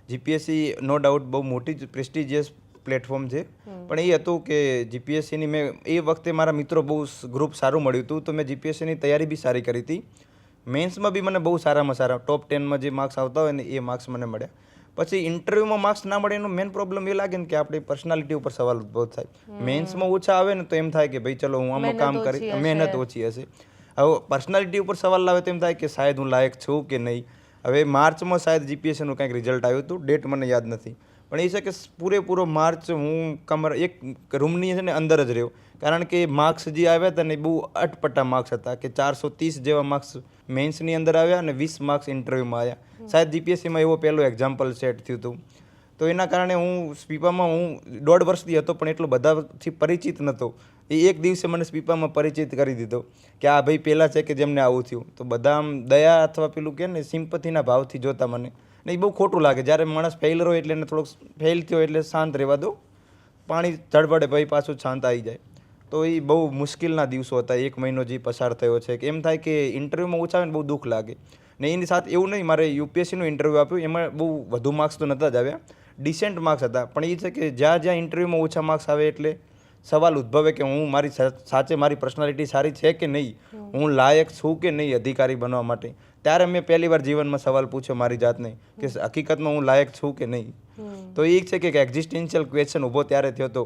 GPSC no doubt બહુ મોટી જ પ્રેસ્ટિજિયસ પ્લેટફોર્મ છે, પણ એ હતું કે જીપીએસસીની મેં એ વખતે મારા મિત્રો બહુ ગ્રુપ સારું મળ્યું હતું, તો મેં જીપીએસસીની તૈયારી બી સારી કરી હતી. મેન્સમાં બી મને બહુ સારામાં સારા ટોપ 10માં જે માર્ક્સ આવતા હોય ને એ માર્ક્સ મને મળ્યા. પછી ઇન્ટરવ્યૂમાં માર્ક્સ ના મળે એનો મેન પ્રોબ્લેમ એ લાગે ને કે આપણી પર્સનાલિટી ઉપર સવાલ ઉદ્ભવ થાય. મેન્સમાં ઓછા આવે ને તો એમ થાય કે ભાઈ ચલો હું આમાં કામ કરી, મહેનત ઓછી હશે. હવે પર્સનાલિટી ઉપર સવાલ લાવે તો એમ થાય કે શાયદ હું લાયક છું કે નહીં. હવે માર્ચમાં શાયદ જીપીએસસીનું કંઈક રિઝલ્ટ આવ્યું હતું, ડેટ મને યાદ નથી, પણ એ છે કે પૂરેપૂરો માર્ચ હું એક રૂમની છે ને અંદર જ રહ્યો, કારણ કે માર્ક્સ જે આવ્યા હતા ને બહુ અટપટા માર્ક્સ હતા કે 430 જેવા માર્ક્સ મેન્સની અંદર આવ્યા અને 20 માર્ક્સ ઇન્ટરવ્યૂમાં આવ્યા. શાયદ જીપીએસસીમાં એવો પહેલો એક્ઝામ્પલ સેટ થયું હતું. તો એના કારણે હું સ્પીપામાં હું 1.5 વર્ષથી હતો, પણ એટલો બધાથી પરિચિત નહોતો. એ એક દિવસે મને સ્પીપામાં પરિચિત કરી દીધો કે આ ભાઈ પહેલાં છે કે જેમને આવું થયું. તો બધા આમ દયા અથવા પેલું કે ને સિમ્પથીના ભાવથી જોતા મને, ને એ બહુ ખોટું લાગે. જ્યારે માણસ ફેલ હોય એટલે એને થોડોક ફેલ થયો એટલે શાંત રહેવા દો, પાણી ઝડપડે ભાઈ પાછું શાંત આવી જાય. તો એ બહુ મુશ્કેલના દિવસો હતા. 1 મહિનો જે પસાર થયો છે કે એમ થાય કે ઇન્ટરવ્યૂમાં ઓછા આવે ને બહુ દુઃખ લાગે. ને એની સાથે એવું નહીં, મારે યુપીએસસીનું ઇન્ટરવ્યૂ આપ્યું, એમાં બહુ વધુ માર્ક્સ તો નહોતા જ આવ્યા, ડિસેન્ટ માર્ક્સ હતા. પણ એ છે કે જ્યાં જ્યાં ઇન્ટરવ્યૂમાં ઓછા માર્ક્સ આવે એટલે સવાલ ઉદ્ભવે કે હું સાચે મારી પર્સનાલિટી સારી છે કે નહીં, હું લાયક છું કે નહીં અધિકારી બનવા માટે. ત્યારે મેં પહેલી વાર જીવનમાં સવાલ પૂછ્યો મારી જાતને કે હકીકતમાં હું લાયક છું કે નહીં. તો એ છે કે એક્ઝિસ્ટેન્શિયલ ક્વેશ્ચન ઊભો ત્યારે થયો હતો